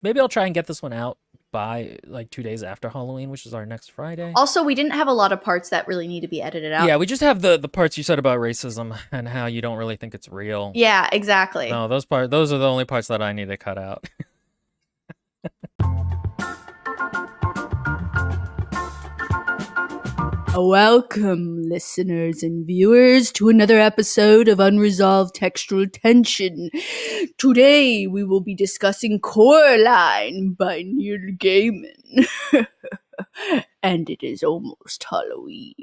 maybe I'll try and get this one out by like 2 days after Halloween, which is our next Friday. Also, we didn't have a lot of parts that really need to be edited out. Yeah, we just have the parts you said about racism and how you don't really think it's real. Yeah, exactly. No, those are the only parts that I need to cut out. Welcome, listeners and viewers, to another episode of Unresolved Textual Tension. Today, we will be discussing Coraline by Neil Gaiman. And it is almost Halloween.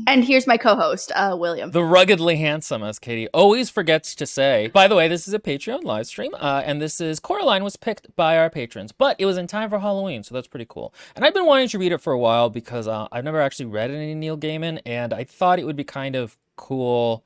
And here's my co-host, William. The ruggedly handsome, as Katie always forgets to say. By the way, this is a Patreon live stream, and this is Coraline was picked by our patrons, but it was in time for Halloween, so that's pretty cool. And I've been wanting to read it for a while because I've never actually read any Neil Gaiman, and I thought it would be kind of cool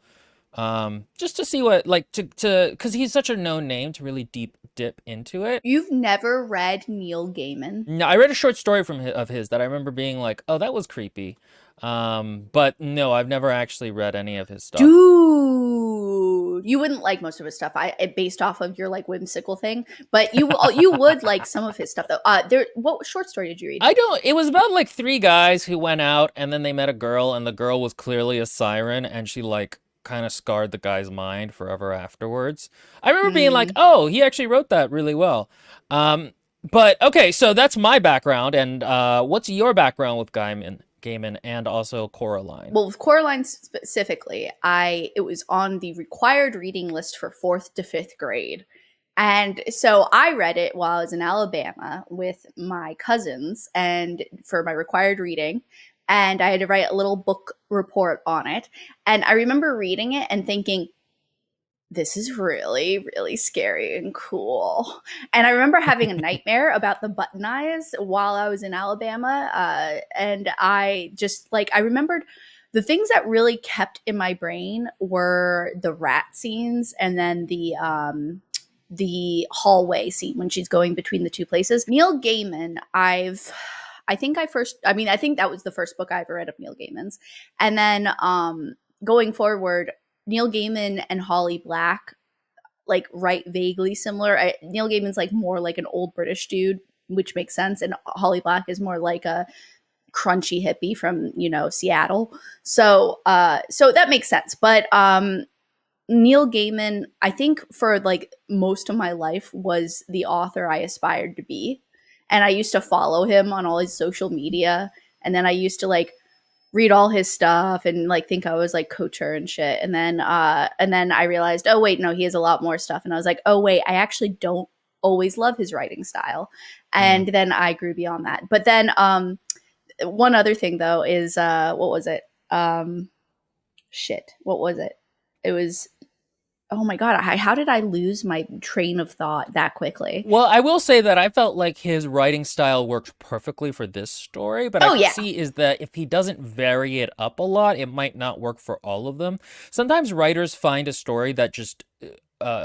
just to see what, like, because he's such a known name, to really dip into it. You've never read Neil Gaiman? No, I read a short story of his that I remember being like, oh, that was creepy. But no, I've never actually read any of his stuff. Dude, you wouldn't like most of his stuff. Based off of your like whimsical thing, but you would like some of his stuff though. What short story did you read? I don't. It was about like three guys who went out and then they met a girl, and the girl was clearly a siren, and she like kind of scarred the guy's mind forever afterwards. I remember being like, oh, he actually wrote that really well. But okay, so that's my background, and what's your background with Gaiman and also Coraline? Well, with Coraline specifically, it was on the required reading list for 4th to 5th grade. And so I read it while I was in Alabama with my cousins and for my required reading. And I had to write a little book report on it. And I remember reading it and thinking, this is really, really scary and cool. And I remember having a nightmare about the button eyes while I was in Alabama. And I just like, I remembered the things that really kept in my brain were the rat scenes and then the hallway scene when she's going between the two places. Neil Gaiman, I think that was the first book I ever read of Neil Gaiman's. And then going forward, Neil Gaiman and Holly Black like write vaguely similar. Neil Gaiman's like more like an old British dude, which makes sense, and Holly Black is more like a crunchy hippie from Seattle. So that makes sense. But Neil Gaiman, I think for like most of my life, was the author I aspired to be, and I used to follow him on all his social media, and then I used to like read all his stuff and like think I was like Coacher and shit. And then I realized, oh wait, no, he has a lot more stuff. And I was like, oh wait, I actually don't always love his writing style. And then I grew beyond that. But then one other thing though is what was it? What was it? It was, oh my God, how did I lose my train of thought that quickly? Well, I will say that I felt like his writing style worked perfectly for this story, but I see is that if he doesn't vary it up a lot, it might not work for all of them. Sometimes writers find a story that just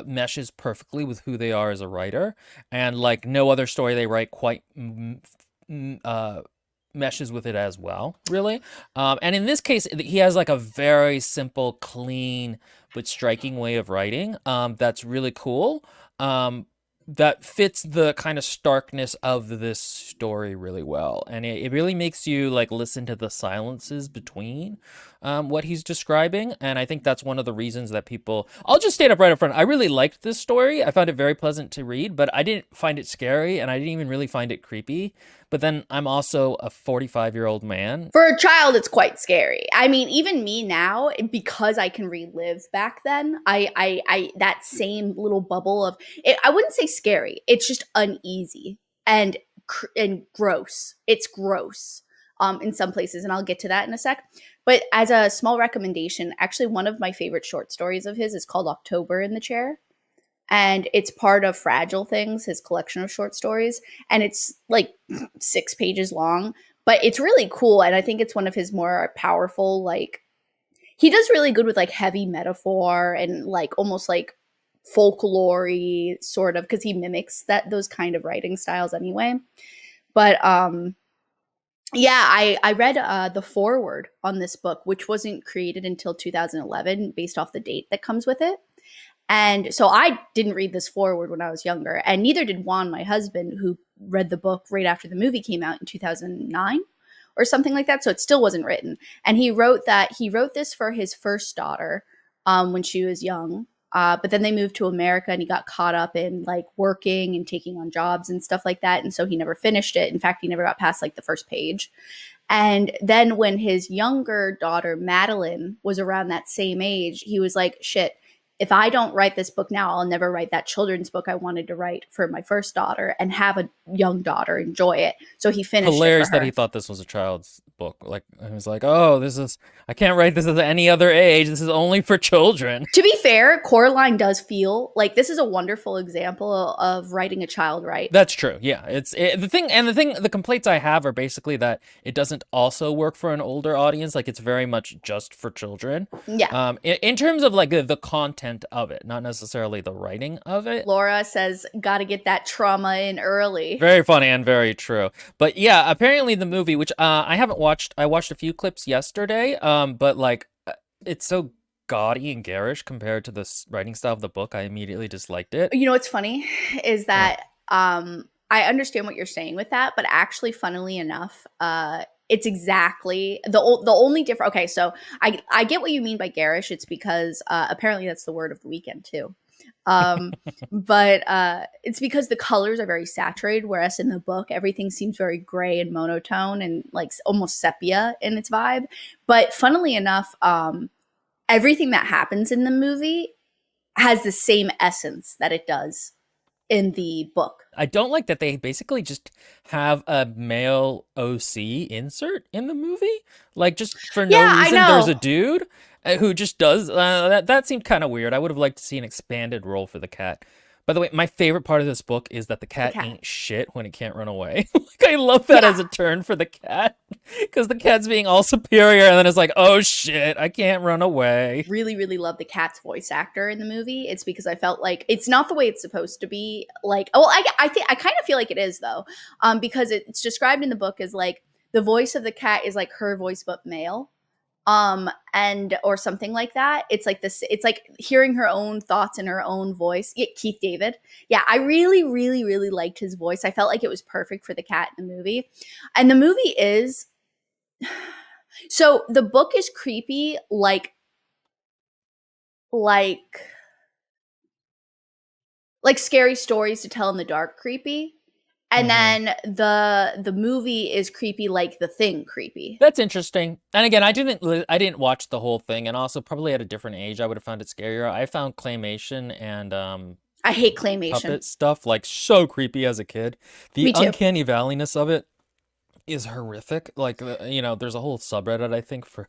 meshes perfectly with who they are as a writer, and like no other story they write quite meshes with it as well, really. And in this case, he has like a very simple, clean, but striking way of writing that's really cool. That fits the kind of starkness of this story really well. And it really makes you like listen to the silences between what he's describing. And I think that's one of the reasons that I'll just state up right up front. I really liked this story. I found it very pleasant to read, but I didn't find it scary, and I didn't even really find it creepy. But then I'm also a 45-year-old man. For a child, it's quite scary. I mean, even me now, because I can relive back then, I that same little bubble of it, I wouldn't say scary. It's just uneasy and gross. It's gross in some places, and I'll get to that in a sec. But as a small recommendation, actually, one of my favorite short stories of his is called October in the Chair. And it's part of Fragile Things, his collection of short stories. And it's like 6 pages long, but it's really cool. And I think it's one of his more powerful, like, he does really good with like heavy metaphor and like almost like folklore-y sort of, because he mimics those kind of writing styles anyway. But yeah, I read the foreword on this book, which wasn't created until 2011 based off the date that comes with it. And so I didn't read this forward when I was younger, and neither did Juan, my husband, who read the book right after the movie came out in 2009 or something like that. So it still wasn't written. And he wrote this for his first daughter when she was young. But then they moved to America and he got caught up in like working and taking on jobs and stuff like that. And so he never finished it. In fact, he never got past like the first page. And then when his younger daughter, Madeline, was around that same age, he was like, shit, if I don't write this book now, I'll never write that children's book I wanted to write for my first daughter and have a young daughter enjoy it. So he finished it for Hilarious that he her. thought this was a child's book. Like, he was like, oh, I can't write this at any other age. This is only for children. To be fair, Coraline does feel like this is a wonderful example of writing a child right. That's true. Yeah, the complaints I have are basically that it doesn't also work for an older audience. Like, it's very much just for children. Yeah. In terms of like the content of it, not necessarily the writing of it. Laura says, gotta get that trauma in early. Very funny and very true. But yeah, apparently the movie, which I haven't watched, I watched a few clips yesterday. But like, it's so gaudy and garish compared to the writing style of the book. I immediately disliked it. You know what's funny is What? that I understand what you're saying with that, but actually, funnily enough, it's exactly the only different. Okay, so I get what you mean by garish. It's because apparently that's the word of the weekend too. Um, but it's because the colors are very saturated, whereas in the book everything seems very gray and monotone and like almost sepia in its vibe. But funnily enough, everything that happens in the movie has the same essence that it does in the book. I don't like that they basically just have a male OC insert in the movie. Like, just for no Yeah, I reason, there's a know. dude who just does that seemed kind of weird. I would have liked to see an expanded role for the cat. By the way, my favorite part of this book is that the The cat cat. ain't shit when it can't run away. Like, I love that Yeah, as a turn for the cat, because the cat's being all superior, and then it's like, oh shit, I can't run away. really, really love the cat's voice actor in the movie. It's because I felt like it's not the way it's supposed to be. Like, oh, I think I kind of feel like it is though, because it's described in the book as like the voice of the cat is like her voice but male, and or something like that. It's like this. It's like hearing her own thoughts in her own voice. Yeah, Keith David. Yeah, I really, really, really liked his voice. I felt like it was perfect for the cat in the movie, and the movie is. So the book is creepy, like like scary stories to tell in the dark creepy. And Hmm. then the movie is creepy like The Thing creepy. That's interesting. And again, I didn't watch the whole thing, and also probably at a different age, I would have found it scarier. I found claymation and I hate claymation. puppet stuff like so creepy as a kid. The Me too. uncanny valleyness of it is horrific. Like, there's a whole subreddit, I think, for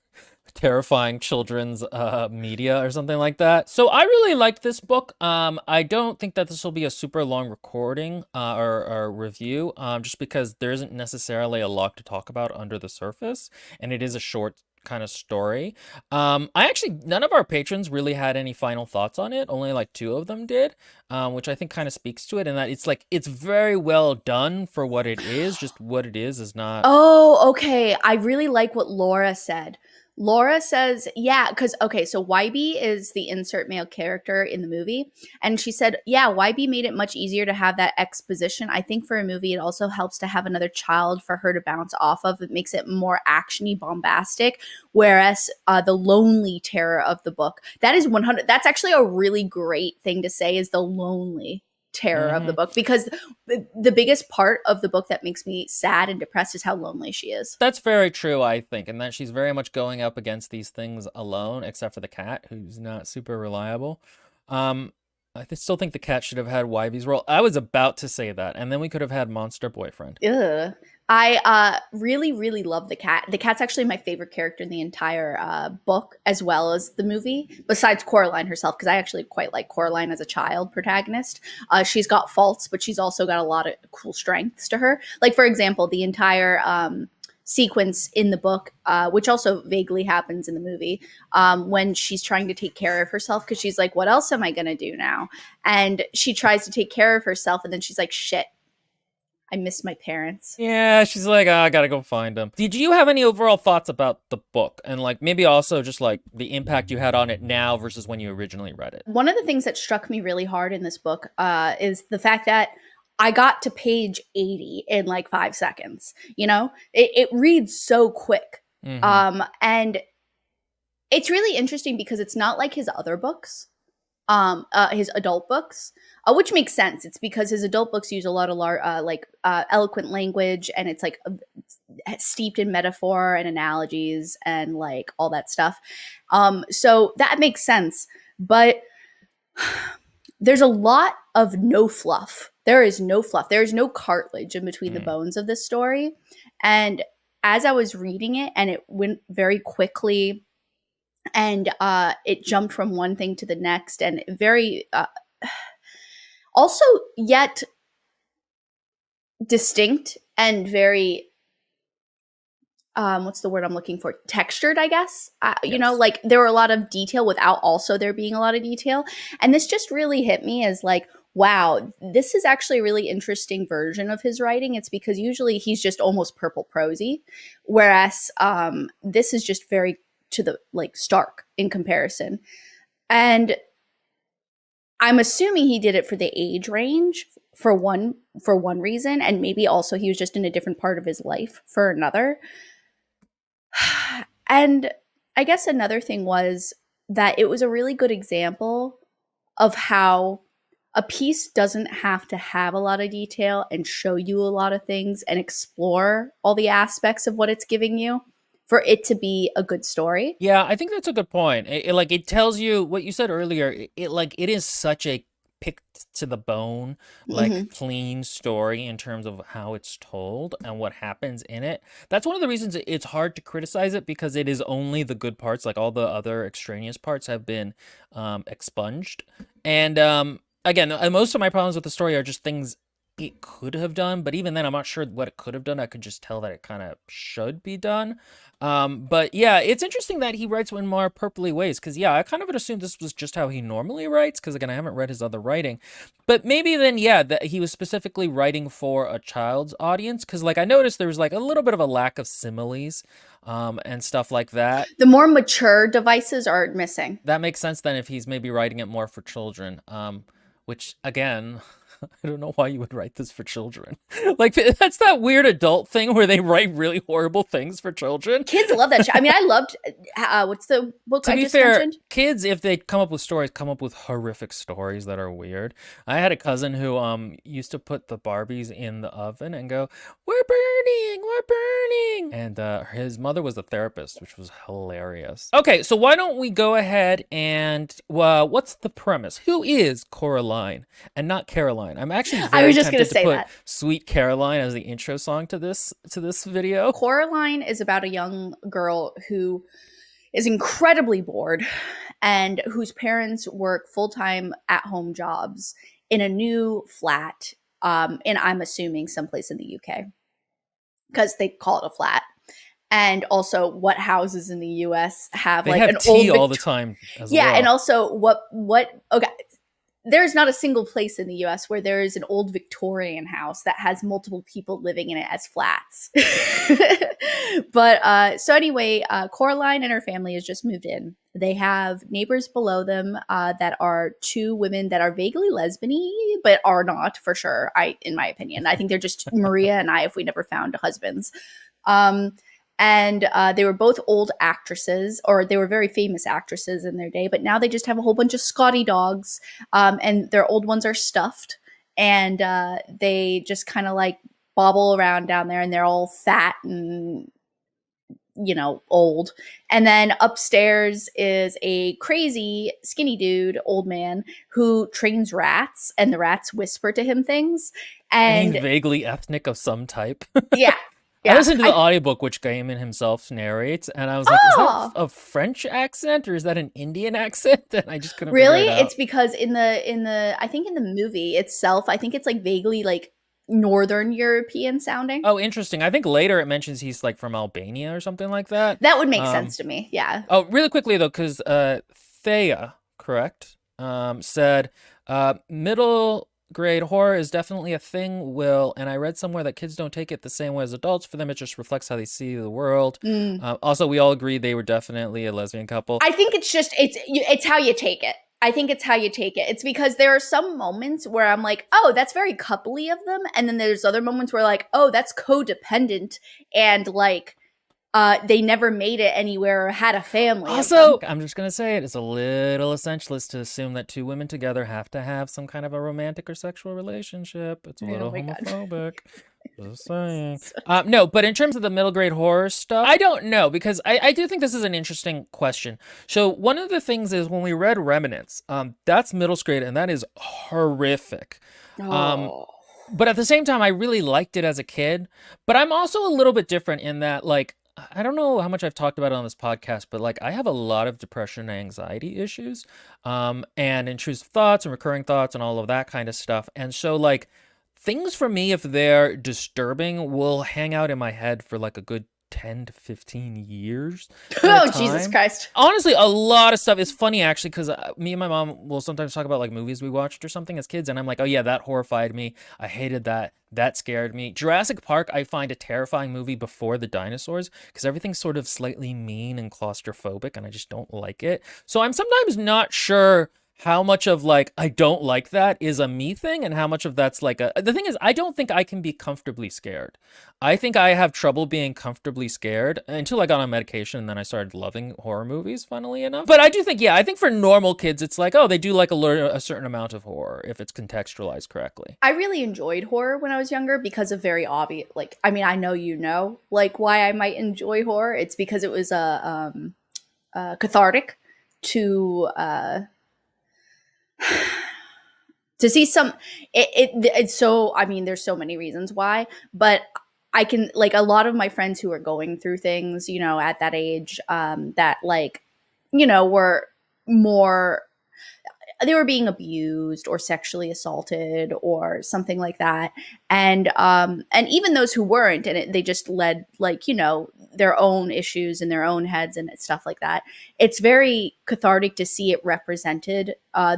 terrifying children's media or something like that. So I really liked this book. I don't think that this will be a super long recording or review, just because there isn't necessarily a lot to talk about under the surface, and it is a short kind of story. I actually none of our patrons really had any final thoughts on it. Only like two of them did, which I think kind of speaks to it, and that it's like it's very well done for what it is. Just what it is not. Oh, okay. I really like what Laura said. Laura says, yeah, because, okay, so YB is the insert male character in the movie. And she said, yeah, YB made it much easier to have that exposition. I think for a movie, it also helps to have another child for her to bounce off of. It makes it more actiony, bombastic. Whereas the lonely terror of the book, that is 100, that's actually a really great thing to say is the lonely terror of the Mhm. book because the biggest part of the book that makes me sad and depressed is how lonely she is. That's very true, I think, and that she's very much going up against these things alone, except for the cat, who's not super reliable. Um, still think the cat should have had Ivy's role. I was about to say that, and then we could have had Monster Boyfriend. Ugh. I really, really love the cat. The cat's actually my favorite character in the entire book, as well as the movie, besides Coraline herself, because I actually quite like Coraline as a child protagonist. She's got faults, but she's also got a lot of cool strengths to her. Like, for example, the entire sequence in the book, which also vaguely happens in the movie, when she's trying to take care of herself, because she's like, what else am I going to do now? And she tries to take care of herself, and then she's like, shit. I miss my parents. Yeah, she's like, I gotta go find him. Did you have any overall thoughts about the book? And like maybe also just like the impact you had on it now versus when you originally read it? One of the things that struck me really hard in this book is the fact that I got to page 80 in like 5 seconds. You know, it reads so quick. Mm-hmm. And it's really interesting because it's not like his other books, his adult books, which makes sense. It's because his adult books use a lot of eloquent language, and it's like steeped in metaphor and analogies and like all that stuff. So that makes sense. But there's a lot of no fluff. There is no fluff. There is no cartilage in between the Mm. bones of this story. And as I was reading it, and it went very quickly, and it jumped from one thing to the next, and very also yet distinct and very what's the word I'm looking for? Textured, I guess. You know, Yes. like there were a lot of detail without also there being a lot of detail. And this just really hit me as like, wow, this is actually a really interesting version of his writing. It's because usually he's just almost purple prosy, whereas this is just very to the like stark in comparison. And I'm assuming he did it for the age range for one reason, and maybe also he was just in a different part of his life for another. And I guess another thing was that it was a really good example of how a piece doesn't have to have a lot of detail and show you a lot of things and explore all the aspects of what it's giving you for it to be a good story. Yeah, I think that's a good point. Like it tells you what you said earlier. It like it is such a picked to the bone, like Hmm. clean story in terms of how it's told and what happens in it. That's one of the reasons it's hard to criticize it because it is only the good parts. Like all the other extraneous parts have been expunged. And again, most of my problems with the story are just things it could have done, but even then, I'm not sure what it could have done. I could just tell that it kind of should be done. But yeah, it's interesting that he writes in more purpley ways because yeah, I kind of would assume this was just how he normally writes because again, I haven't read his other writing, but maybe then yeah, that he was specifically writing for a child's audience because like I noticed there was like a little bit of a lack of similes, and stuff like that. The more mature devices are missing. That makes sense then if he's maybe writing it more for children, which again. I don't know why you would write this for children. Like that's that weird adult thing where they write really horrible things for children. Kids love that shit. I mean, I loved what's the book To I be just fair, mentioned? kids, if they come up with stories, come up with horrific stories that are weird. I had a cousin who used to put the Barbies in the oven and go, "We're burning, we're burning," and his mother was a therapist, which was hilarious. Okay, so why don't we go ahead and what's the premise? Who is Coraline and not Caroline? I'm actually I very was just gonna tempted to say put that. "Sweet Caroline" as the intro song to this video. Coraline is about a young girl who is incredibly bored and whose parents work full-time at-home jobs in a new flat, and I'm assuming someplace in the UK because they call it a flat. And also, what houses in the US have They like have an old tea all the time as yeah, and well. also what okay, there's not a single place in the US where there is an old Victorian house that has multiple people living in it as flats. But so anyway, Coraline and her family has just moved in. They have neighbors below them that are two women that are vaguely lesbian-y, but are not for sure. In my opinion, I think they're just Maria and I if we never found husbands. Um, and they were both old actresses, or they were very famous actresses in their day, but now they just have a whole bunch of Scotty dogs, and their old ones are stuffed, and they just kind of like bobble around down there, and they're all fat and old. And then upstairs is a crazy skinny dude, old man, who trains rats, and the rats whisper to him things. And he's And vaguely ethnic of some type. yeah, I yeah. listened to the audiobook, which Gaiman himself narrates, and I was like, is that Oh, a French accent or is that an Indian accent? And I just couldn't figure really? it It's out. because in the I think in the movie itself, I think it's like vaguely like Northern European sounding. Oh, interesting. I think later it mentions he's like from Albania or something like that. That would make Um, sense to me. Yeah. oh, really quickly though, because Thea, correct, said middle grade horror is definitely a thing, Will, and I read somewhere that kids don't take it the same way as adults. For them, it just reflects how they see the world. Mm. Also, we all agree they were definitely a lesbian couple. I think it's just it's how you take it. I think it's how you take it. It's because there are some moments where I'm like, oh, that's very coupley of them, and then there's other moments where like, oh, that's codependent, and like they never made it anywhere or had a family of them. Also, I'm just going to say it, it's a little essentialist to assume that two women together have to have some kind of a romantic or sexual relationship. It's a Oh little my god. homophobic. Just saying. No, but in terms of the middle grade horror stuff, I don't know because I do think this is an interesting question. So one of the things is when we read Remnants, that's middle grade and that is horrific. Um, Oh. but at the same time, I really liked it as a kid. But I'm also a little bit different in that, like, I don't know how much I've talked about it on this podcast, but like, I have a lot of depression and anxiety issues, and intrusive thoughts and recurring thoughts and all of that kind of stuff. And so, like, things for me, if they're disturbing, will hang out in my head for like a good 10 to 15 years at a Oh, Jesus time. Christ. Honestly, a lot of stuff is funny actually because me and my mom will sometimes talk about like movies we watched or something as kids, and I'm like, oh yeah, that horrified me. I hated that. That scared me. Jurassic Park, I find a terrifying movie before the dinosaurs because everything's sort of slightly mean and claustrophobic, and I just don't like it. So I'm sometimes not sure how much of like I don't like that is a me thing and how much of that's like a the thing is I don't think I can be comfortably scared. I think I have trouble being comfortably scared until I got on medication and then I started loving horror movies, funnily enough. But I do think, yeah, I think for normal kids it's like, oh, they do like a certain amount of horror if it's contextualized correctly. I really enjoyed horror when I was younger because of very obvious, like, I mean, I know you know, like, why I might enjoy horror. It's because it was cathartic to to see some it's so, I mean, there's so many reasons why, but I can, like, a lot of my friends who are going through things, you know, at that age, that, like, you know, were more, they were being abused or sexually assaulted or something like that, and even those who weren't, and they just led, like, you know, their own issues in their own heads and stuff like that. It's very cathartic to see it represented,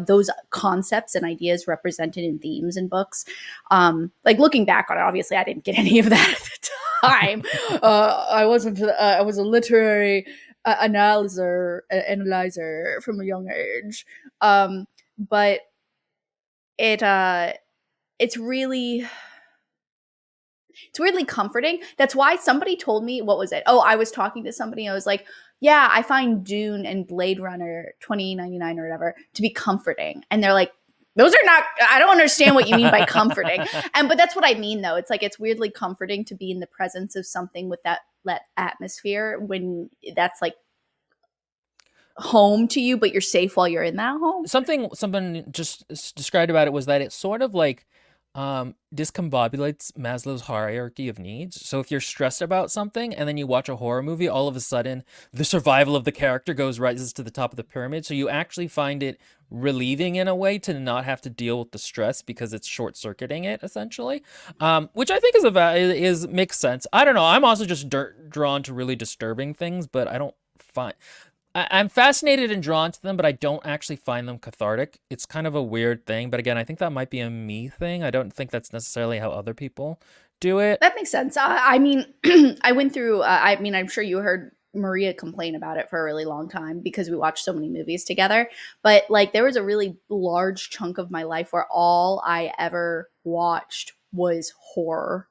those concepts and ideas represented in themes and books. Like, looking back on it, obviously I didn't get any of that at the time. I wasn't I was a literary analyzer from a young age. But it it's really, it's weirdly comforting. That's why somebody told me, what was it? Oh, I was talking to somebody. I was like, yeah, I find Dune and Blade Runner 2099 or whatever to be comforting. And they're like, those are not, I don't understand what you mean by comforting. And but that's what I mean though. It's like it's weirdly comforting to be in the presence of something with that atmosphere when that's like home to you, but you're safe while you're in that home. Something someone just described about it was that it sort of like discombobulates Maslow's hierarchy of needs. So if you're stressed about something and then you watch a horror movie, all of a sudden the survival of the character rises to the top of the pyramid. So you actually find it relieving in a way to not have to deal with the stress because it's short circuiting it essentially, which I think is makes sense. I don't know. I'm also just drawn to really disturbing things, but I don't find. I'm fascinated and drawn to them, but I don't actually find them cathartic. It's kind of a weird thing, but again, I think that might be a me thing. I don't think that's necessarily how other people do it. That makes sense. I mean, I went through, I mean, I'm sure you heard Maria complain about it for a really long time because we watched so many movies together. But like, there was a really large chunk of my life where all I ever watched was horror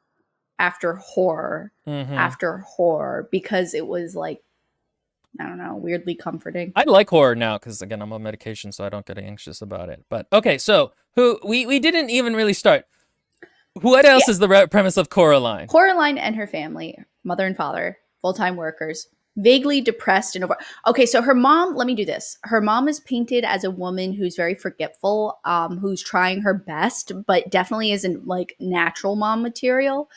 after horror Mm-hmm. after horror because it was like, I don't know, weirdly comforting. I like horror now because again, I'm on medication, so I don't get anxious about it. But okay, so who we didn't even really start. What else Yeah. is the premise of Coraline? Coraline and her family, mother and father, full-time workers, vaguely depressed and over. Okay, so her mom, let me do this. Her mom is painted as a woman who's very forgetful, who's trying her best, but definitely isn't like natural mom material.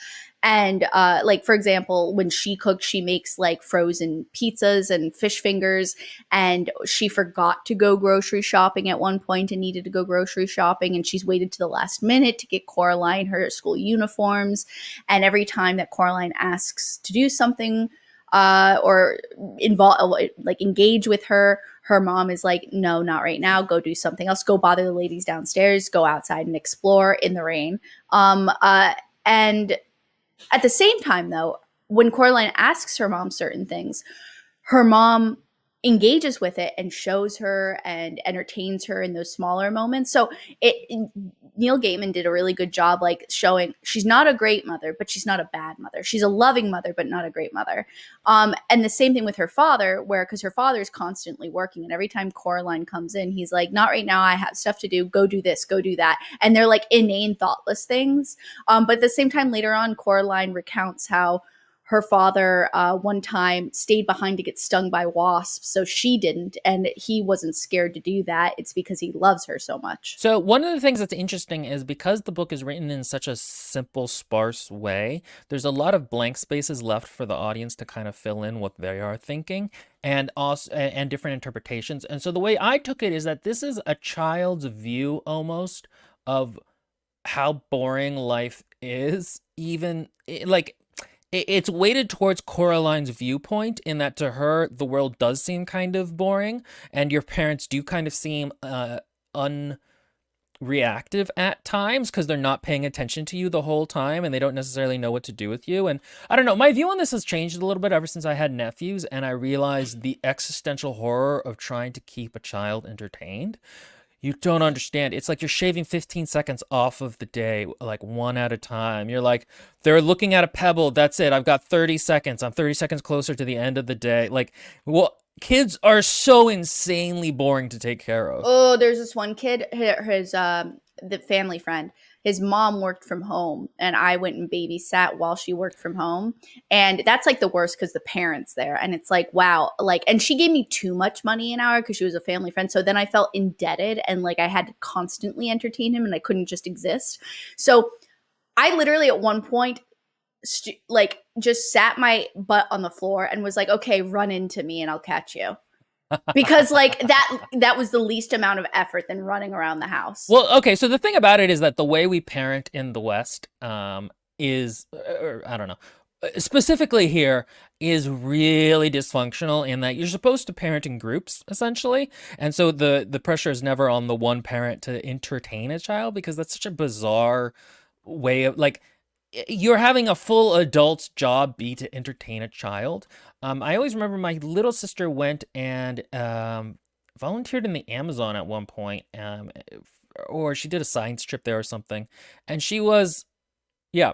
And like, for example, when she cooks, she makes like frozen pizzas and fish fingers, and she forgot to go grocery shopping at one point and needed to go grocery shopping, and she's waited to the last minute to get Coraline her school uniforms. And every time that Coraline asks to do something, or involve, like engage with her. Her mom is like, no, not right now. Go do something else. Go bother the ladies downstairs. Go outside and explore in the rain. And at the same time, though, when Coraline asks her mom certain things, her mom engages with it and shows her and entertains her in those smaller moments. So Neil Gaiman did a really good job, like showing she's not a great mother, but she's not a bad mother. She's a loving mother, but not a great mother. And the same thing with her father, where because her father is constantly working, and every time Coraline comes in, he's like, "Not right now. I have stuff to do. Go do this. Go do that." And they're like inane, thoughtless things. But at the same time, later on, Coraline recounts how her father one time stayed behind to get stung by wasps, so she didn't, and he wasn't scared to do that. It's because he loves her so much. So one of the things that's interesting is because the book is written in such a simple, sparse way, there's a lot of blank spaces left for the audience to kind of fill in what they are thinking and also and different interpretations. And so the way I took it is that this is a child's view almost of how boring life is, even like it's weighted towards Coraline's viewpoint in that to her the world does seem kind of boring and your parents do kind of seem unreactive at times because they're not paying attention to you the whole time and they don't necessarily know what to do with you. And I don't know, my view on this has changed a little bit ever since I had nephews and I realized the existential horror of trying to keep a child entertained. You don't understand. It's like you're shaving 15 seconds off of the day, like one at a time. You're like, they're looking at a pebble. That's it. I've got 30 seconds. I'm 30 seconds closer to the end of the day. Like, well, kids are so insanely boring to take care of. Oh, there's this one kid, his the family friend. His mom worked from home, and I went and babysat while she worked from home, and that's like the worst because the parents there, and it's like wow, like, and she gave me too much money an hour because she was a family friend. So then I felt indebted, and like I had to constantly entertain him, and I couldn't just exist. So I literally at one point like just sat my butt on the floor and was like, okay, run into me and I'll catch you because like that was the least amount of effort than running around the house. Well, okay, so the thing about it is that the way we parent in the West is, or, I don't know, specifically here is really dysfunctional in that you're supposed to parent in groups essentially. And so the pressure is never on the one parent to entertain a child because that's such a bizarre way of like you're having a full adult's job be to entertain a child. I always remember my little sister went and volunteered in the Amazon at one point, or she did a science trip there or something, and she was, yeah,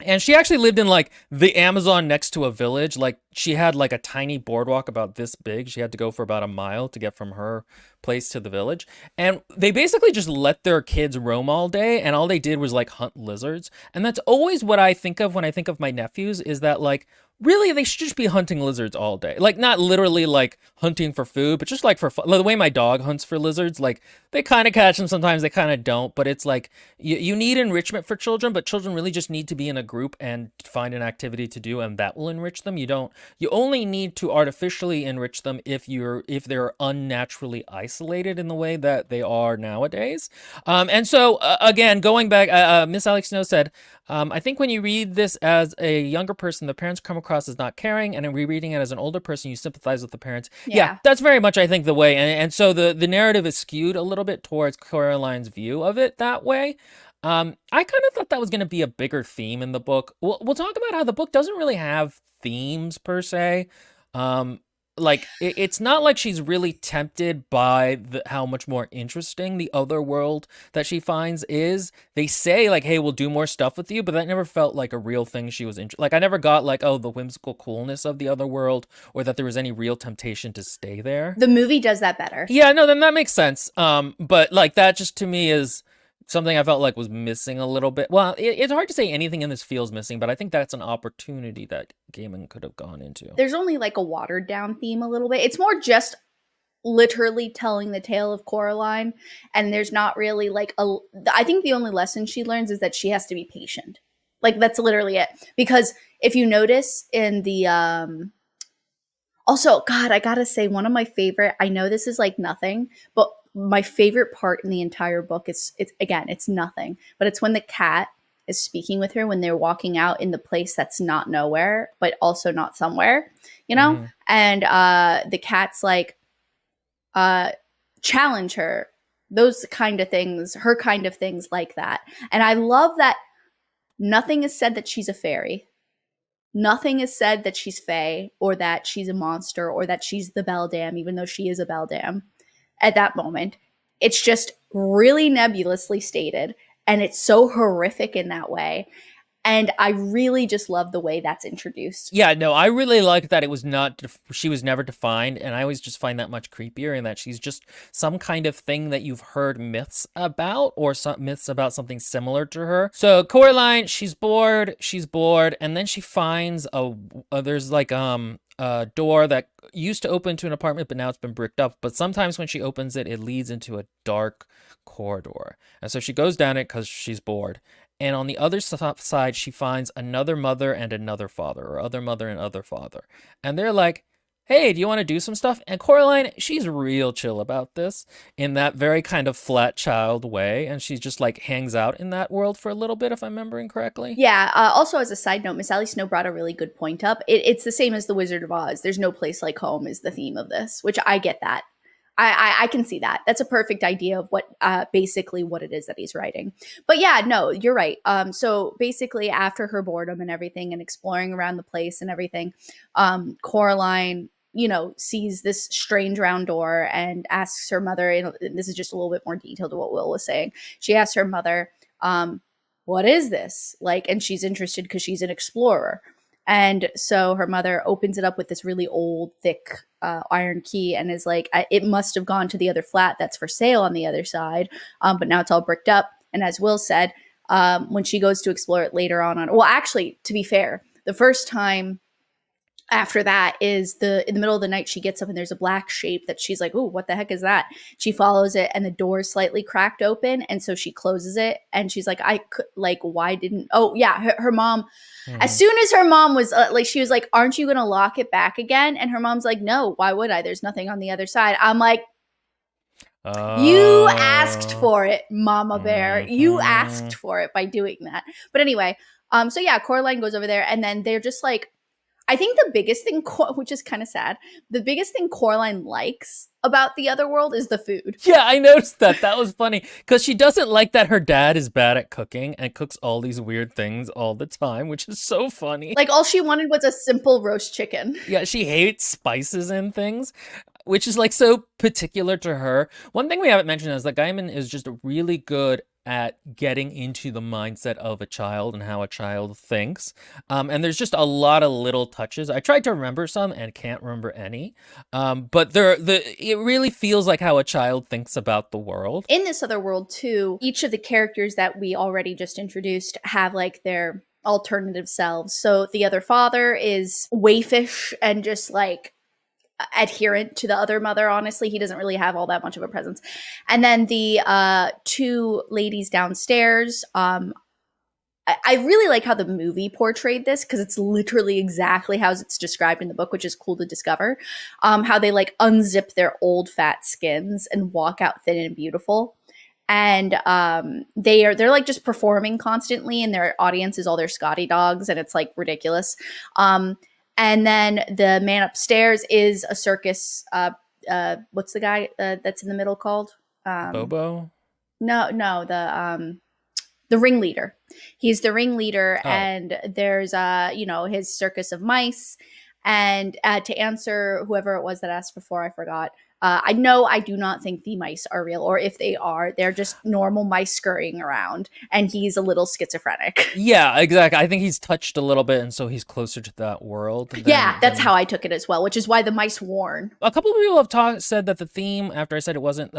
and she actually lived in like the Amazon next to a village. Like she had like a tiny boardwalk about this big. She had to go for about a mile to get from her place to the village. And they basically just let their kids roam all day. And all they did was like hunt lizards. And that's always what I think of when I think of my nephews is that like, really, they should just be hunting lizards all day. Like not literally like hunting for food, but just like for fun. Like, the way my dog hunts for lizards, like they kind of catch them sometimes, they kind of don't. But it's like you need enrichment for children, but children really just need to be in a group and find an activity to do, and that will enrich them. You only need to artificially enrich them if they're unnaturally isolated in the way that they are nowadays. And so again, going back, Miss Alex Snow said, I think when you read this as a younger person, the parents come across as not caring, and in rereading it as an older person, you sympathize with the parents. Yeah, that's very much, I think, the way. And so the narrative is skewed a little bit towards Coraline's view of it that way. I kind of thought that was going to be a bigger theme in the book. We'll talk about how the book doesn't really have themes per se. Like it's not like she's really tempted by how much more interesting the other world that she finds is. They say like, hey, we'll do more stuff with you, but that never felt like a real thing she was like I never got like, oh, the whimsical coolness of the other world or that there was any real temptation to stay there. The movie does that better. Yeah, no, then that makes sense. But like that just to me is something I felt like was missing a little bit. Well, it's hard to say anything in this feels missing, but I think that's an opportunity that Gaiman could have gone into. There's only like a watered down theme a little bit. It's more just literally telling the tale of Coraline, and there's not really like I think the only lesson she learns is that she has to be patient. Like that's literally it. Because if you notice in the also, God, I gotta say, one of my favorite, I know this is like nothing, but my favorite part in the entire book is it's again, it's nothing, but it's when the cat is speaking with her when they're walking out in the place that's not nowhere, but also not somewhere, you know? Mm-hmm. And the cat's like, uh, challenge her, those kind of things, her kind of things like that. And I love that nothing is said that she's a fairy. Nothing is said that she's fae or that she's a monster or that she's the beldam, even though she is a beldam at that moment. It's just really nebulously stated, and it's so horrific in that way. And I really just love the way that's introduced. Yeah, no, I really like that it was not, she was never defined, and I always just find that much creepier, and that she's just some kind of thing that you've heard myths about, or some myths about something similar to her. So Coraline, she's bored, and then she finds there's like a door that used to open to an apartment, but now it's been bricked up. But sometimes when she opens it, it leads into a dark corridor, and so she goes down it because she's bored. And on the other side, she finds another mother and another father, or other mother and other father. And they're like, hey, do you want to do some stuff? And Coraline, she's real chill about this in that very kind of flat child way. And she just like hangs out in that world for a little bit, if I'm remembering correctly. Yeah. Also, as a side note, Miss Sally Snow brought a really good point up. It's the same as the Wizard of Oz. There's no place like home is the theme of this, which I get that. I can see that. That's a perfect idea of what basically what it is that he's writing. But yeah, no, you're right. So basically, after her boredom and everything, and exploring around the place and everything, Coraline, sees this strange round door and asks her mother. And this is just a little bit more detailed to what Will was saying. She asks her mother, "What is this?" Like, and she's interested because she's an explorer. And so her mother opens it up with this really old, thick iron key and is like, it must have gone to the other flat that's for sale on the other side. But now it's all bricked up. And as Will said, when she goes to explore it later well, actually, to be fair, the first time after that is in the middle of the night, she gets up and there's a black shape that she's like, "Ooh, what the heck is that?" She follows it and the door is slightly cracked open, and so she closes it and she's like, "I could, like, why didn't?" Oh yeah, her mom. As Mm-hmm. soon as her mom was like, she was like, "Aren't you gonna lock it back again?" And her mom's like, "No, why would I? There's nothing on the other side." I'm like, "You asked Oh. for it, Mama Bear. You Mm-hmm. asked for it by doing that." But anyway, so yeah, Coraline goes over there, and then they're just like, I think the biggest thing, which is kind of sad, the biggest thing Coraline likes about the other world is the food. Yeah, I noticed that. That was funny because she doesn't like that her dad is bad at cooking and cooks all these weird things all the time, which is so funny. Like, all she wanted was a simple roast chicken. Yeah, she hates spices and things, which is like so particular to her. One thing we haven't mentioned is that Gaiman is just really good at getting into the mindset of a child and how a child thinks. And there's just a lot of little touches. I tried to remember some and can't remember any. But it really feels like how a child thinks about the world. In this other world, too, each of the characters that we already just introduced have like their alternative selves. So the other father is waifish and just like adherent to the other mother. Honestly, he doesn't really have all that much of a presence. And then the two ladies downstairs, I really like how the movie portrayed this because it's literally exactly how it's described in the book, which is cool to discover. How they like unzip their old fat skins and walk out thin and beautiful. And they're like just performing constantly, and their audience is all their Scotty dogs, and it's like ridiculous. And then the man upstairs is a circus. What's the guy that's in the middle called? Bobo? No, the ringleader. He's the ringleader, Oh. and there's his circus of mice. And to answer whoever it was that asked before, I forgot. I do not think the mice are real, or if they are, they're just normal mice scurrying around, and he's a little schizophrenic. Yeah, exactly. I think he's touched a little bit, and so he's closer to that world Yeah, that's than how I took it as well, which is why the mice warn. a couple of people have said that the theme, after I said it wasn't,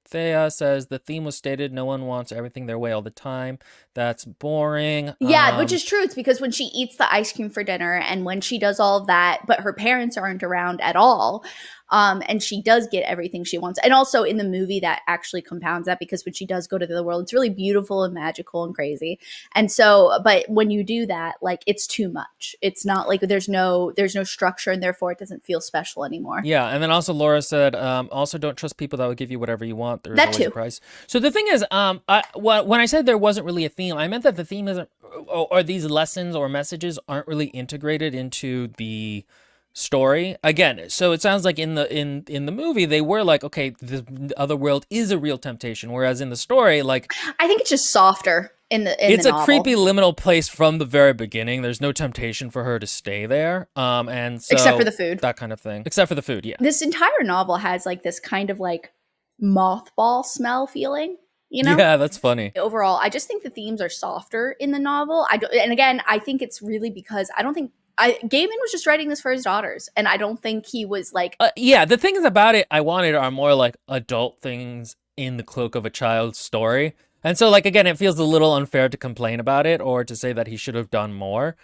Thea says the theme was stated, no one wants everything their way all the time. That's boring. Yeah, which is true. It's because when she eats the ice cream for dinner and when she does all of that, but her parents aren't around at all, And she does get everything she wants. And also in the movie, that actually compounds that, because when she does go to the other world, it's really beautiful and magical and crazy. And so, but when you do that, like, it's too much. It's not like there's no structure, and therefore it doesn't feel special anymore. Yeah, and then also Laura said, also don't trust people that will give you whatever you want. There's That always a too. price. So the thing is, when I said there wasn't really a theme, I meant that the theme isn't, or these lessons or messages aren't really integrated into the story. Again, so it sounds like in the movie they were like, okay, the other world is a real temptation, whereas in the story, like, I think it's just softer in the it's a novel, creepy liminal place from the very beginning. There's no temptation for her to stay there. And except for so the food. that kind of thing. Except for the food, yeah. This entire novel has like this kind of like mothball smell feeling, you know? Yeah, that's funny. Overall, I just think the themes are softer in the novel. And again, I think it's really because I don't think Gaiman was just writing this for his daughters, and I don't think he was like, Yeah, the things about it I wanted are more like adult things in the cloak of a child's story. And so, like, again, it feels a little unfair to complain about it or to say that he should have done more,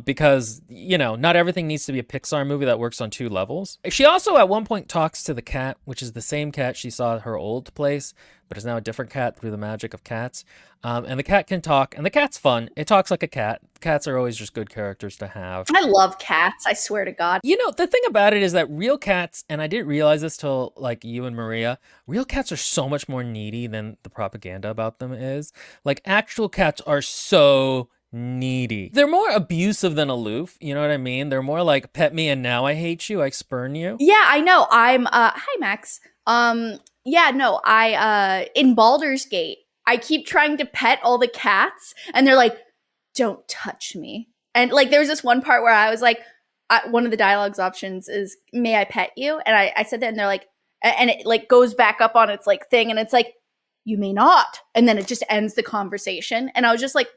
because, not everything needs to be a Pixar movie that works on two levels. She also, at one point, talks to the cat, which is the same cat she saw at her old place, but is now a different cat through the magic of cats. And the cat can talk, and the cat's fun. It talks like a cat. Cats are always just good characters to have. I love cats, I swear to God. The thing about it is that real cats, and I didn't realize this till like you and Maria, real cats are so much more needy than the propaganda about them is. Like, actual cats are so needy. They're more abusive than aloof. You know what I mean? They're more like, pet me and now I hate you, I spurn you. Yeah, I know. Hi Max. Yeah, no, in Baldur's Gate, I keep trying to pet all the cats, and they're like, don't touch me. And like, there's this one part where I was like, one of the dialogues options is, may I pet you? And I said that, and they're like, and it like goes back up on its like thing, and it's like, you may not. And then it just ends the conversation. And I was just like,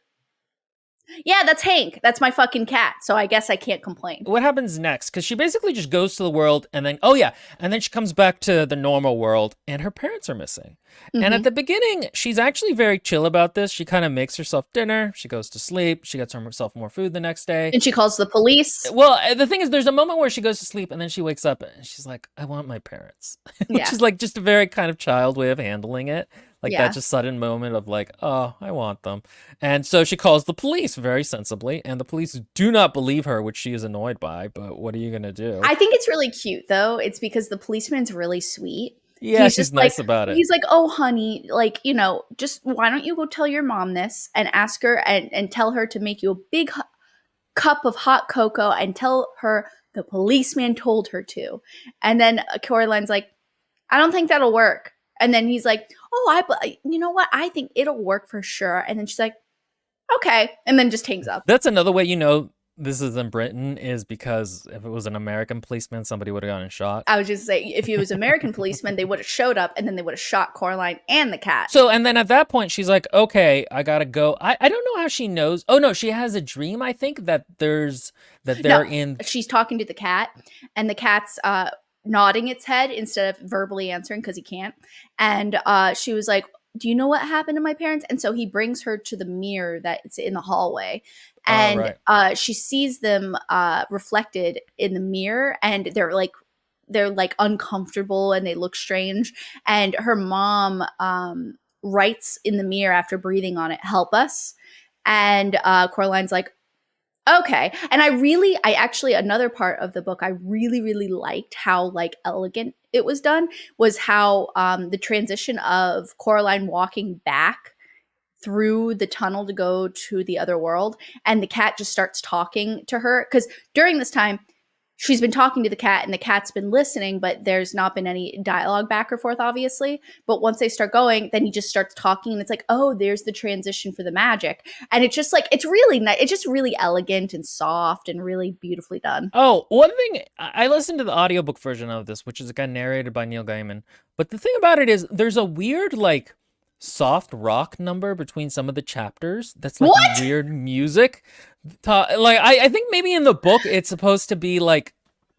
yeah, that's Hank. That's my fucking cat. So I guess I can't complain. What happens next? Because she basically just goes to the world and then, oh yeah, and then she comes back to the normal world and her parents are missing. Mm-hmm. And at the beginning, she's actually very chill about this. She kind of makes herself dinner. She goes to sleep. She gets herself more food the next day. And she calls the police. Well, the thing is, there's a moment where she goes to sleep and then she wakes up and she's like, I want my parents. Which Yeah. is like just a very kind of child way of handling it. Like Yeah. that just sudden moment of like, oh, I want them. And so she calls the police very sensibly, and the police do not believe her, which she is annoyed by, but what are you going to do? I think it's really cute, though. It's because the policeman's really sweet. Yeah, He's she's just nice like, about it. he's like, oh, honey, like, just why don't you go tell your mom this and ask her and tell her to make you a big cup of hot cocoa and tell her the policeman told her to. And then Coraline's like, I don't think that'll work. And then he's like, oh, you know what? I think it'll work for sure. And then she's like, okay. And then just hangs up. That's another way this is in Britain, is because if it was an American policeman, somebody would have gone and shot. I was just saying, if it was American policemen, they would have showed up and then they would have shot Coraline and the cat. So, and then at that point, she's like, okay, I gotta go. I don't know how she knows. Oh, no, she has a dream, I think, that they're in. She's talking to the cat, and the cat's nodding its head instead of verbally answering because he can't. And she was like, do you know what happened to my parents? And so he brings her to the mirror that's in the hallway. And right. She sees them reflected in the mirror, and they're like uncomfortable and they look strange. And her mom writes in the mirror after breathing on it, help us. And Coraline's like, okay. And I actually, another part of the book I really, really liked how like elegant it was done was how the transition of Coraline walking back through the tunnel to go to the other world, and the cat just starts talking to her, because during this time she's been talking to the cat and the cat's been listening, but there's not been any dialogue back or forth, obviously. But once they start going, then he just starts talking, and it's like, oh, there's the transition for the magic. And it's just like, it's really nice. It's just really elegant and soft and really beautifully done. Oh, one thing, I listened to the audiobook version of this, which is again narrated by Neil Gaiman. But the thing about it is there's a weird like soft rock number between some of the chapters that's like What? weird music. Like I think maybe in the book it's supposed to be like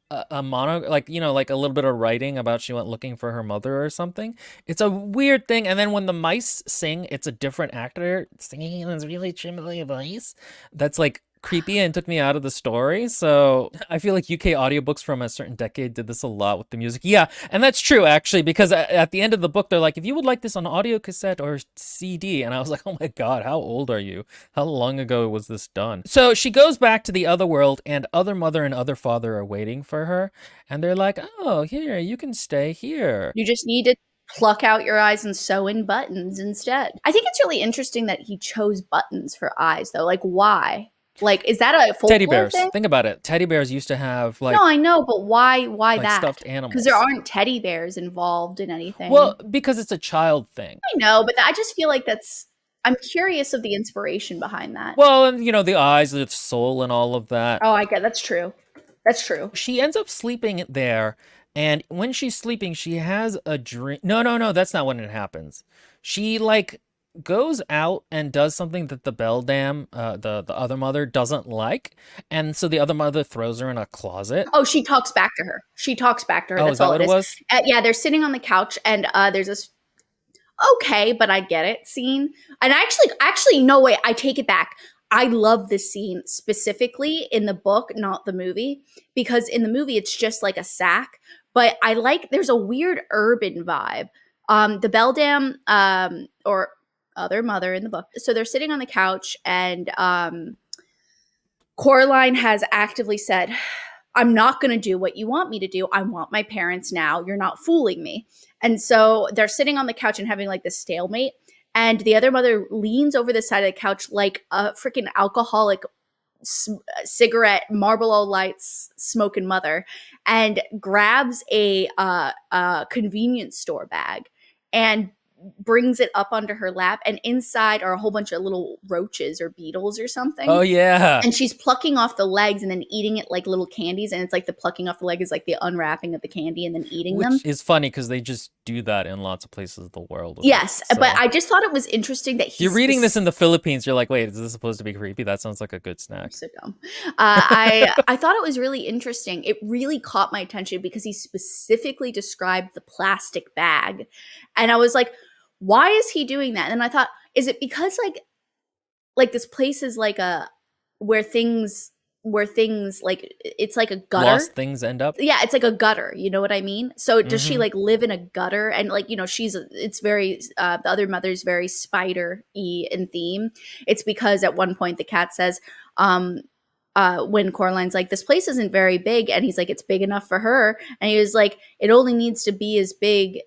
a mono, like like a little bit of writing about she went looking for her mother or something. It's a weird thing. And then when the mice sing, it's a different actor singing in this really trembly voice that's like creepy and took me out of the story. So I feel like UK audiobooks from a certain decade did this a lot with the music. Yeah, and that's true actually, because at the end of the book, they're like, if you would like this on audio cassette or CD. And I was like, oh my God, how old are you? How long ago was this done? So she goes back to the other world, and other mother and other father are waiting for her. And they're like, oh, here, you can stay here. You just need to pluck out your eyes and sew in buttons instead. I think it's really interesting that he chose buttons for eyes, though. Like, why? Like, is that a Teddy folklore bears. thing? Think about it. Teddy bears used to have No, I know, but why? Why like that? stuffed Because there animals. aren't teddy bears involved in anything. Well, because it's a child thing. I know, but I just feel like that's. I'm curious of the inspiration behind that. Well, and the eyes, the soul, and all of that. Oh, I get that's true. That's true. She ends up sleeping there, and when she's sleeping, she has a dream. No, no, no, that's not when it happens. She like goes out and does something that the beldam, the other mother, doesn't like, and so the other mother throws her in a closet. Oh, she talks back to her. She talks back to her. Oh, That's is that all what it it is. was? Yeah, they're sitting on the couch, and there's this okay, but I get it scene. And actually, no way. I take it back. I love this scene specifically in the book, not the movie, because in the movie it's just like a sack. But I like there's a weird urban vibe. The beldam or other mother in the book. So they're sitting on the couch, and Coraline has actively said, I'm not going to do what you want me to do. I want my parents now. You're not fooling me. And so they're sitting on the couch and having like this stalemate. And the other mother leans over the side of the couch like a freaking alcoholic cigarette, Marlboro Lights smoking mother, and grabs a convenience store bag and brings it up onto her lap. And inside are a whole bunch of little roaches or beetles or something. Oh yeah. And she's plucking off the legs and then eating it like little candies. And it's like the plucking off the leg is like the unwrapping of the candy and then eating them. Which is funny because they just do that in lots of places of the world. Yes, So. but I just thought it was interesting that you're reading this in the Philippines. You're like, wait, is this supposed to be creepy? That sounds like a good snack. I'm so dumb. I thought it was really interesting. It really caught my attention because he specifically described the plastic bag. And I was like, why is he doing that? And I thought, is it because like this place is like a where things like it's like a gutter. Lost things end up. Yeah, it's like a gutter. You know what I mean? So does she like live in a gutter? And like it's very the other mother's very spider-y in theme. It's because at one point the cat says, when Coraline's like, this place isn't very big, and he's like, it's big enough for her, and he was like, it only needs to be as big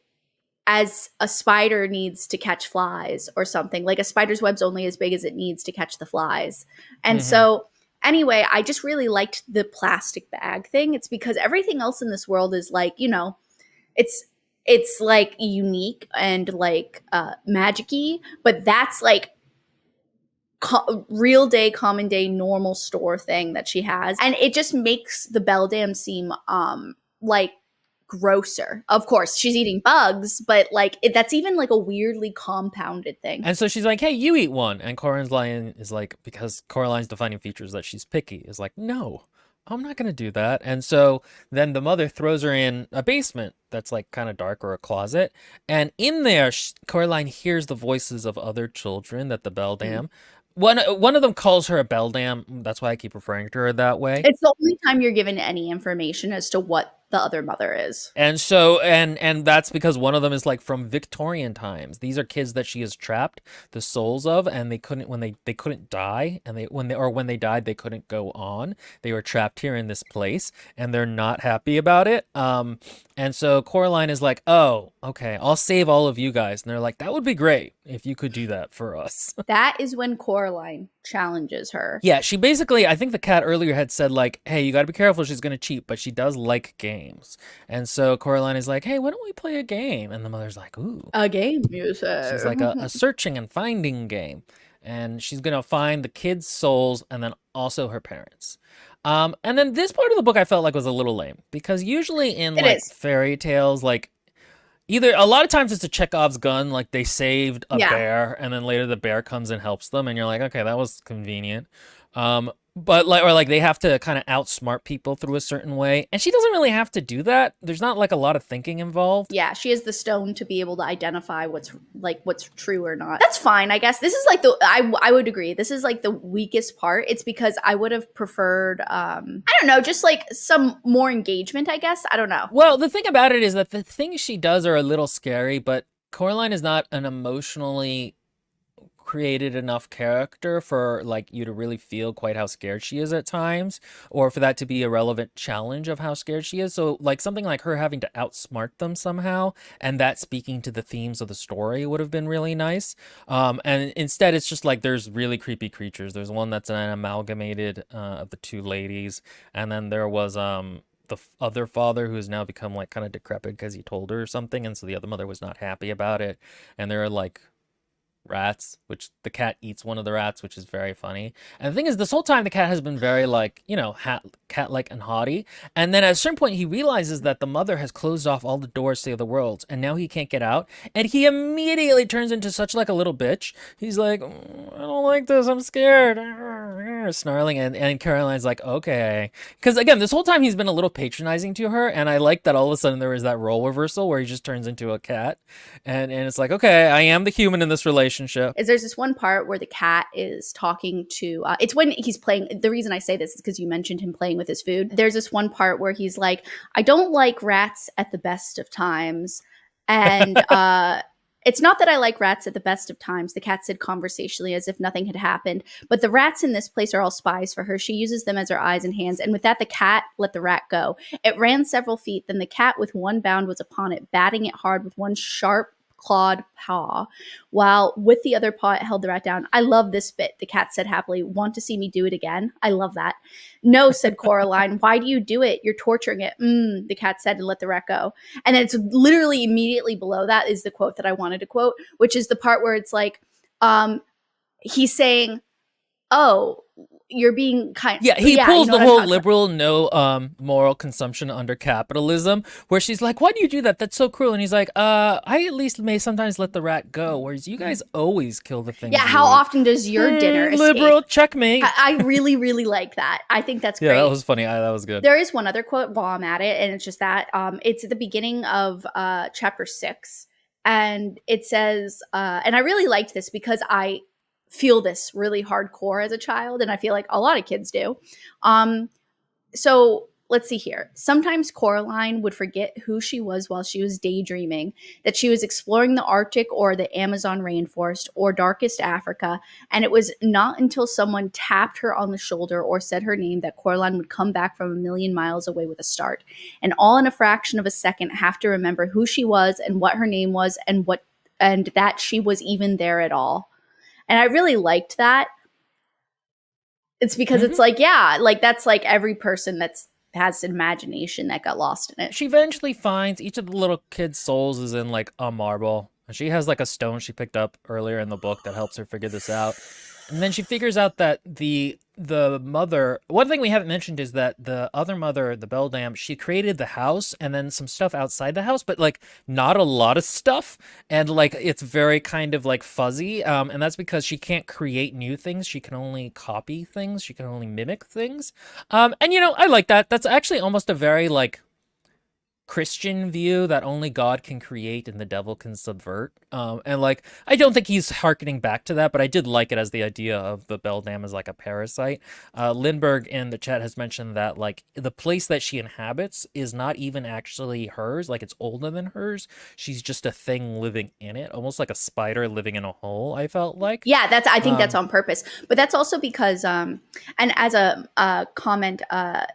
as a spider needs to catch flies or something. Like a spider's web's only as big as it needs to catch the flies. And so anyway, I just really liked the plastic bag thing. It's because everything else in this world is like, it's like unique and like magic-y, but that's like real day, common day, normal store thing that she has. And it just makes the beldam seem like grosser. Of course, she's eating bugs, but like that's even like a weirdly compounded thing. And so she's like, "Hey, you eat one." And Coraline is like, because Coraline's defining features that she's picky, is like, "No, I'm not gonna do that." And so then the mother throws her in a basement that's like kind of dark, or a closet, and in there, Coraline hears the voices of other children that the beldam. One of them calls her a beldam. That's why I keep referring to her that way. It's the only time you're given any information as to what the other mother is. And so and that's because one of them is like from Victorian times. These are kids that she has trapped the souls of, and they couldn't they couldn't die, and when they died they couldn't go on. They were trapped here in this place, and they're not happy about it. And so Coraline is like, "Oh, okay, I'll save all of you guys." And they're like, "That would be great if you could do that for us." That is when Coraline challenges her. Yeah, she basically, I think the cat earlier had said like, "Hey, you got to be careful, she's going to cheat, but she does like games." And so Coraline is like, "Hey, why don't we play a game?" And the mother's like, "Ooh. A game, you say." She's like a searching and finding game. And she's going to find the kids' souls and then also her parents. And then this part of the book I felt like was a little lame, because usually in fairy tales, like either a lot of times it's a Chekhov's gun, like they saved a bear and then later the bear comes and helps them, and you're like, okay, that was convenient. but like, or like they have to kind of outsmart people through a certain way, and she doesn't really have to do that. There's not like a lot of thinking involved. Yeah, she has the stone to be able to identify what's true or not. That's fine, I guess. This is like I would agree. This is like the weakest part. It's because I would have preferred I don't know, just like some more engagement, I guess. I don't know. Well, the thing about it is that the things she does are a little scary, but Coraline is not an emotionally created enough character for like you to really feel quite how scared she is at times, or for that to be a relevant challenge of how scared she is. So like something like her having to outsmart them somehow, and that speaking to the themes of the story would have been really nice. And instead it's just like there's really creepy creatures. There's one that's an amalgamated of the two ladies, and then there was the other father who has now become like kind of decrepit because he told her something, and so the other mother was not happy about it. And there are like rats, which the cat eats one of the rats, which is very funny. And the thing is, this whole time the cat has been very like, cat-like and haughty. And then at a certain point, he realizes that the mother has closed off all the doors to the other worlds, and now he can't get out. And he immediately turns into such like a little bitch. He's like, I don't like this. I'm scared. Snarling, and Caroline's like, okay. Because again, this whole time he's been a little patronizing to her, and I like that all of a sudden there was that role reversal where he just turns into a cat. And it's like, okay, I am the human in this relationship. Is there's this one part where the cat is talking to it's when he's playing. The reason I say this is because you mentioned him playing with his food. There's this one part where he's like, I don't like rats at the best of times. And it's not that I like rats at the best of times, the cat said conversationally as if nothing had happened, but the rats in this place are all spies for her. She uses them as her eyes and hands, and with that the cat let the rat go. It ran several feet, then the cat with one bound was upon it, batting it hard with one sharp clawed paw, while with the other paw it held the rat down. I love this bit, the cat said happily. Want to see me do it again? I love that. No, said Coraline. Why do you do it? You're torturing it. The cat said and let the rat go. And then it's literally immediately below that is the quote that I wanted to quote, which is the part where it's like, he's saying, oh, you're being kind. Yeah, he yeah, pulls you know the what I'm whole talking about. liberal no moral consumption under capitalism, where she's like, why do you do that? That's so cruel. And he's like, I at least may sometimes let the rat go, whereas you guys always kill the Yeah, things how you eat. often does your dinner escape? Liberal checkmate. I really, really like that. I think that's Yeah, that great. was funny. That was good. There is one other quote while I'm at it, and it's just that it's at the beginning of chapter 6, and it says, and I really liked this because I feel this really hardcore as a child, and I feel like a lot of kids do. So let's see here. Sometimes Coraline would forget who she was while she was daydreaming, that she was exploring the Arctic or the Amazon rainforest or darkest Africa. And it was not until someone tapped her on the shoulder or said her name that Coraline would come back from a million miles away with a start. And all in a fraction of a second, have to remember who she was and what her name was and that she was even there at all. And I really liked that. It's because it's like, yeah, like that's like every person that's has an imagination that got lost in it. She eventually finds each of the little kids' souls is in like a marble. And she has like a stone she picked up earlier in the book that helps her figure this out. And then she figures out that the mother, one thing we haven't mentioned is that the other mother, the beldam, she created the house and then some stuff outside the house, but like not a lot of stuff. And like it's very kind of like fuzzy. And that's because she can't create new things. She can only copy things. She can only mimic things. And I like that. That's actually almost a very like Christian view that only God can create and the devil can subvert. And like, I don't think he's harkening back to that, but I did like it as the idea of the beldam as like a parasite. Lindbergh in the chat has mentioned that like the place that she inhabits is not even actually hers. Like it's older than hers. She's just a thing living in it, almost like a spider living in a hole. I felt like. Yeah, I think that's on purpose, but that's also because and as a comment,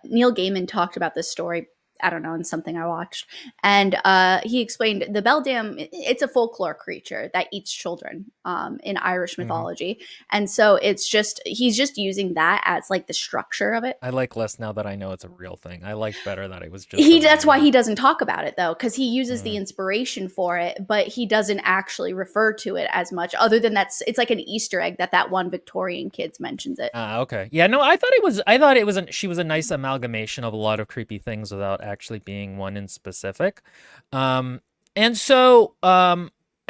Neil Gaiman talked about this story, I don't know, in something I watched. And he explained the beldam, it's a folklore creature that eats children in Irish mythology. And so he's just using that as like the structure of it. I like less now that I know it's a real thing. I like better that it was just that's why he doesn't talk about it though, because he uses the inspiration for it, but he doesn't actually refer to it as much, other than it's like an Easter egg that one Victorian kid mentions it. Okay. Yeah, no, she was a nice amalgamation of a lot of creepy things without actually being one in specific. And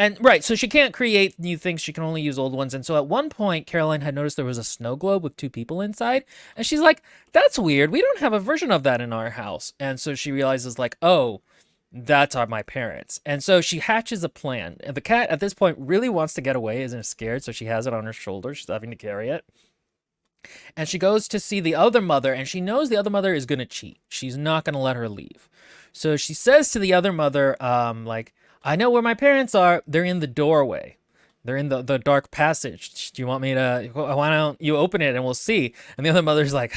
And right, so she can't create new things. She can only use old ones. And so at one point, Caroline had noticed there was a snow globe with two people inside. And she's like, that's weird. We don't have a version of that in our house. And so she realizes, like, oh, that's my parents. And so she hatches a plan. And the cat at this point really wants to get away, isn't scared. So she has it on her shoulder. She's having to carry it. And she goes to see the other mother, and she knows the other mother is going to cheat. She's not going to let her leave. So she says to the other mother, like, I know where my parents are. They're in the doorway. They're in the dark passage. Do you want me to, why don't you open it and we'll see? And the other mother's like,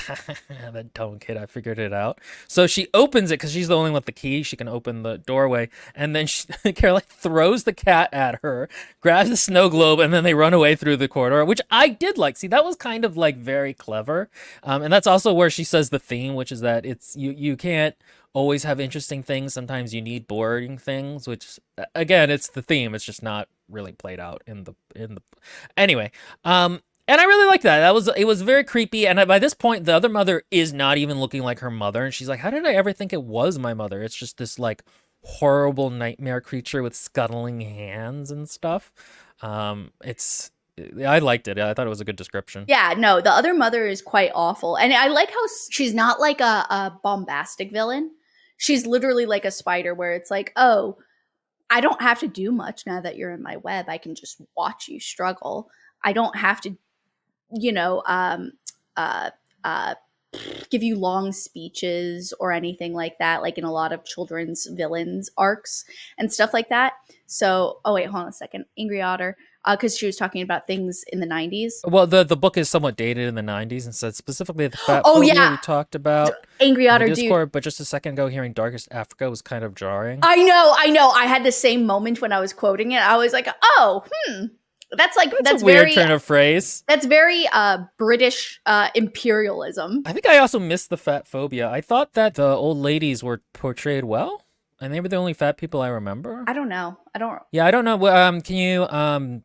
that dumb kid, I figured it out. So she opens it because she's the only one with the key. She can open the doorway. And then Caroline throws the cat at her, grabs the snow globe, and then they run away through the corridor, which I did like. See, that was kind of like very clever. And that's also where she says the theme, which is that it's, you can't always have interesting things. Sometimes you need boring things, which again, it's the theme. It's just not really played out in the anyway. And I really like that. It was very creepy. And by this point, the other mother is not even looking like her mother. And she's like, how did I ever think it was my mother? It's just this like horrible nightmare creature with scuttling hands and stuff. I liked it. I thought it was a good description. Yeah, no, the other mother is quite awful. And I like how she's not like a bombastic villain. She's literally like a spider where it's like, oh, I don't have to do much now that you're in my web. I can just watch you struggle. I don't have to, you know, uh, uh, give you long speeches or anything like that, like in a lot of children's villains arcs and stuff like that. So, oh wait, hold on a second. Angry Otter, because she was talking about things in the 90s. Well, the book is somewhat dated in the 90s and said specifically the fat Oh phobia yeah, we talked about Angry in the Otter, Discord, dude. but just a second ago hearing Darkest Africa was kind of jarring. I know. I had the same moment when I was quoting it. I was like, oh, That's a that's weird very turn of phrase. that's very British imperialism. I think I also missed the fat phobia. I thought that the old ladies were portrayed well, and they were the only fat people I remember. I don't know. I don't. Yeah, I don't know. Can you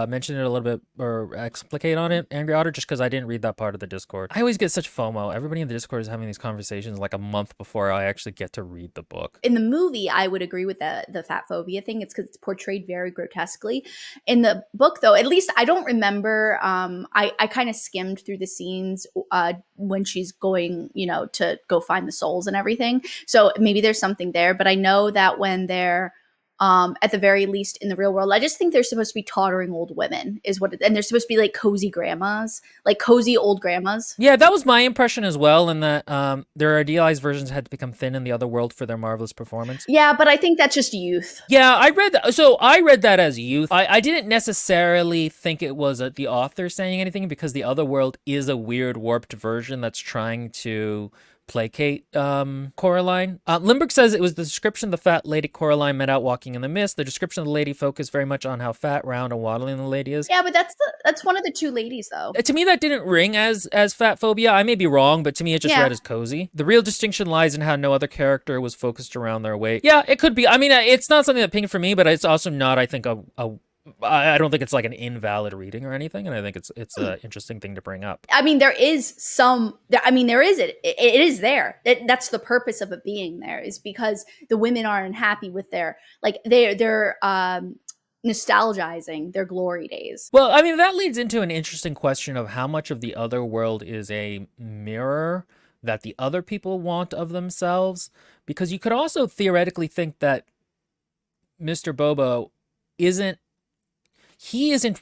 mention it a little bit or explicate on it, Angry Otter? Just because I didn't read that part of the Discord. I always get such FOMO. Everybody in the Discord is having these conversations like a month before I actually get to read the book. In the movie, I would agree with the fat phobia thing. It's because it's portrayed very grotesquely. In the book, though, at least I don't remember. I kind of skimmed through the scenes when she's going, to go find the souls and everything. So maybe there's something there. But I know that when they're at the very least in the real world, I just think they're supposed to be tottering old women and they're supposed to be like cozy grandmas, like cozy old grandmas. Yeah, that was my impression as well, and that their idealized versions had to become thin in the other world for their marvelous performance. Yeah, but I think that's just youth. Yeah, I read that. So I read that as youth. I didn't necessarily think it was the author saying anything because the other world is a weird warped version that's trying to placate Coraline. Lindbergh says it was the description of the fat lady Coraline met out walking in the mist. The description of the lady focused very much on how fat, round, and waddling the lady is. Yeah, but that's one of the two ladies though. To me, that didn't ring as fat phobia. I may be wrong, but to me, it just read as cozy. The real distinction lies in how no other character was focused around their weight. Yeah, it could be. I mean, it's not something that pinged for me, but it's also not, I think, I don't think it's like an invalid reading or anything, and I think it's an interesting thing to bring up. I mean, there is some. I mean, there is it. It is there. That's the purpose of it being there, is because the women are unhappy with their they're nostalgizing their glory days. Well, I mean, that leads into an interesting question of how much of the other world is a mirror that the other people want of themselves, because you could also theoretically think that Mr. Bobo isn't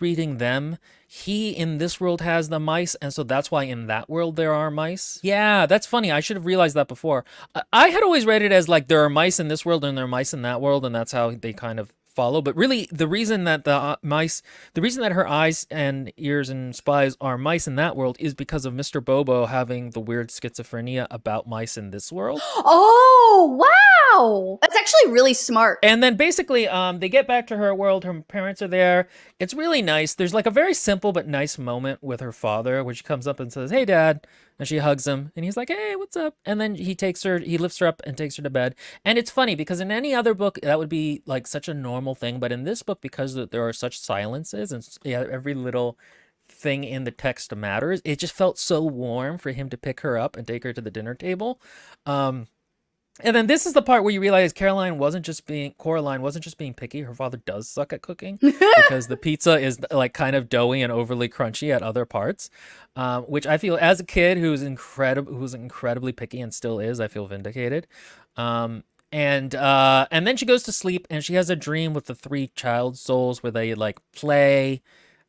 reading them. He in this world has the mice, and so that's why in that world there are mice. Yeah, that's funny. I should have realized that before. I had always read it as like there are mice in this world and there are mice in that world, and that's how they kind of follow. But really, the reason that the reason that her eyes and ears and spies are mice in that world is because of Mr. Bobo having the weird schizophrenia about mice in this world. Oh, wow. That's actually really smart. And then basically, they get back to her world. Her parents are there. It's really nice. There's like a very simple but nice moment with her father where she comes up and says, "Hey, Dad." And she hugs him, and he's like, "Hey, what's up?" And then he lifts her up and takes her to bed. And it's funny because in any other book, that would be like such a normal thing. But in this book, because there are such silences and every little thing in the text matters, it just felt so warm for him to pick her up and take her to the dinner table. And then this is the part where you realize Coraline wasn't just being picky. Her father does suck at cooking because the pizza is like kind of doughy and overly crunchy at other parts, which I feel as a kid who's incredibly picky and still is. I feel vindicated. And then she goes to sleep and she has a dream with the three child souls where they like play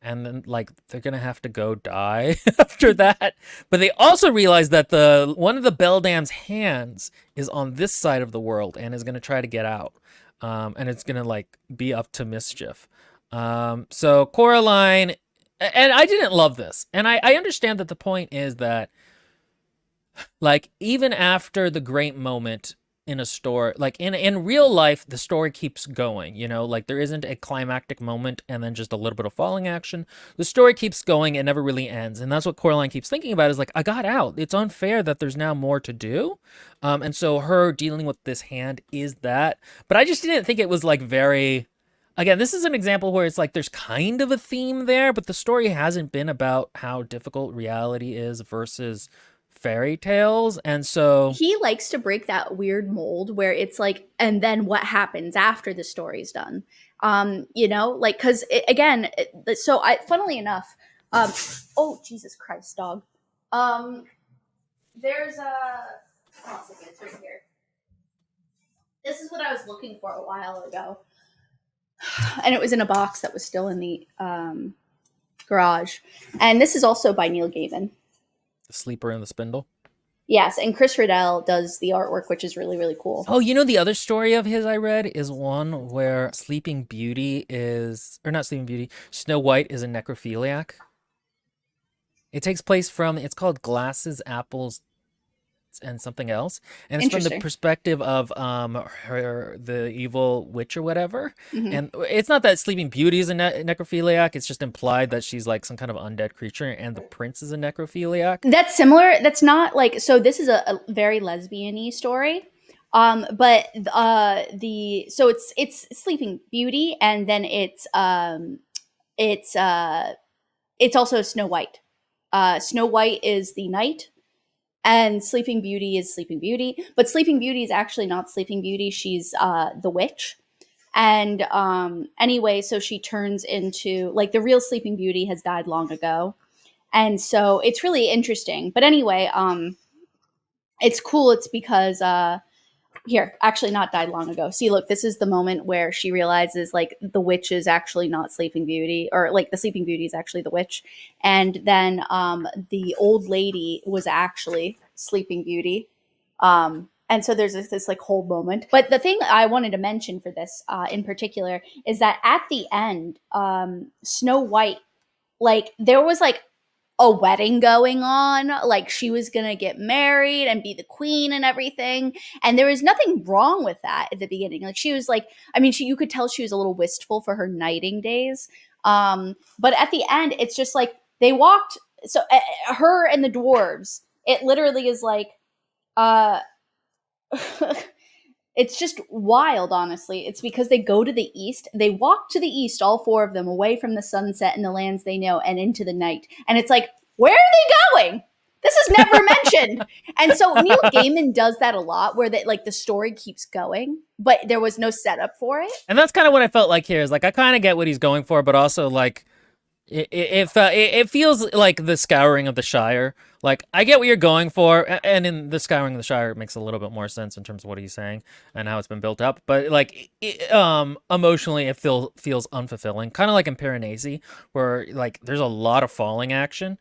and then like they're gonna have to go die after that. But they also realize that the one of the Beldam's hands is on this side of the world and is gonna try to get out. And it's gonna like be up to mischief. So Coraline, and I didn't love this, and I understand that the point is that like even after the great moment in a story, like in real life, the story keeps going, you know, like there isn't a climactic moment and then just a little bit of falling action. The story keeps going, it never really ends. And that's what Coraline keeps thinking about is like, I got out. It's unfair that there's now more to do. And so her dealing with this hand is that. But I just didn't think it was like very, again, this is an example where it's like there's kind of a theme there, but the story hasn't been about how difficult reality is versus fairy tales. And so He likes to break that weird mold where it's like, and then what happens after the story's done? You know, like, because again, so I, funnily enough, um, oh, Jesus Christ, dog. Um, there's a, hold on a second, it's right here. This is what I was looking for a while ago. And it was in a box that was still in the garage. And this is also by Neil Gaiman. the sleeper and the spindle. Yes, and Chris Riddell does the artwork, which is really, really cool. Oh, you know the other story of his I read is one where Sleeping Beauty is, or not Sleeping Beauty, Snow White is a necrophiliac. It takes place from, it's called Glasses, Apples, and something else, and it's from the Interesting. perspective of the evil witch or whatever. Hmm. And it's not that Sleeping Beauty is a necrophiliac; it's just implied that she's like some kind of undead creature, and the prince is a necrophiliac. That's similar. That's not like, so. This is a very lesbian-y story. But the so it's Sleeping Beauty, and then it's it's also Snow White. Snow White is the knight, and Sleeping Beauty is Sleeping Beauty. But Sleeping Beauty is actually not Sleeping Beauty. She's the witch. And anyway, so she turns into, like, the real Sleeping Beauty has died long ago, and so it's really interesting. But anyway, it's cool. It's because here, actually not died long ago. See, look, this is the moment where she realizes like the witch is actually not Sleeping Beauty, or like the Sleeping Beauty is actually the witch. And then the old lady was actually Sleeping Beauty. And so there's this like whole moment. But the thing I wanted to mention for this in particular is that at the end, Snow White, like, there was like a wedding going on, like she was gonna get married and be the queen and everything, and there was nothing wrong with that at the beginning. Like, she was like, I mean, you could tell she was a little wistful for her knighting days. But at the end it's just like they walked, so her and the dwarves, it literally is like uh it's just wild, honestly. It's because they go to the east. They walk to the east, all four of them, away from the sunset and the lands they know and into the night. And it's like, where are they going? This is never mentioned. And so Neil Gaiman does that a lot, where that, like, the story keeps going, but there was no setup for it. And that's kind of what I felt like here. Is like I kind of get what he's going for, but also like it feels like the Scouring of the Shire. Like I get what you're going for, and in the Scouring of the Shire, it makes a little bit more sense in terms of what he's saying and how it's been built up. But like emotionally, it feels unfulfilling. Kind of like in Piranesi, where like there's a lot of falling action.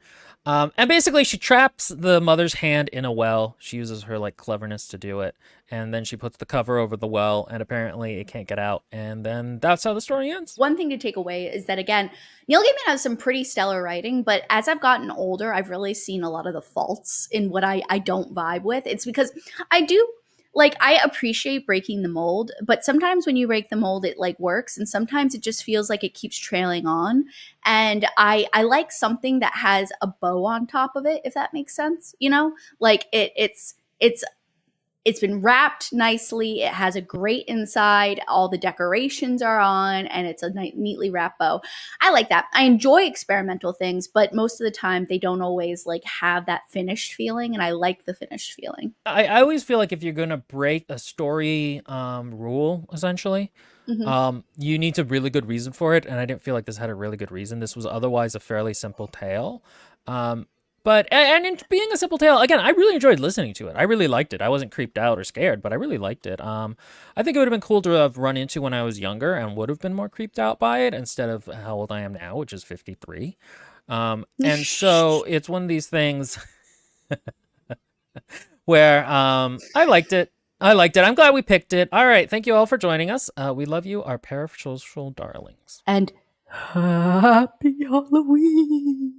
And basically, she traps the mother's hand in a well. She uses her like cleverness to do it, and then she puts the cover over the well, and apparently it can't get out. And then that's how the story ends. One thing to take away is that, again, Neil Gaiman has some pretty stellar writing, but as I've gotten older, I've really seen a lot of the faults in what I don't vibe with. It's because I do, like, I appreciate breaking the mold, but sometimes when you break the mold, it like works, and sometimes it just feels like it keeps trailing on. And I like something that has a bow on top of it, if that makes sense. You know, like it's it's been wrapped nicely. It has a great inside. All the decorations are on, and it's a neatly wrapped bow. I like that. I enjoy experimental things, but most of the time they don't always like have that finished feeling, and I like the finished feeling. I always feel like if you're gonna break a story rule, essentially, Hmm. you need a really good reason for it, and I didn't feel like this had a really good reason. This was otherwise a fairly simple tale. Um, but and in being a simple tale, again, I really enjoyed listening to it. I really liked it. I wasn't creeped out or scared, but I really liked it. I think it would have been cool to have run into when I was younger and would have been more creeped out by it instead of how old I am now, which is 53. And so it's one of these things where I liked it. I liked it. I'm glad we picked it. All right. Thank you all for joining us. We love you, our parasocial darlings. And happy Halloween.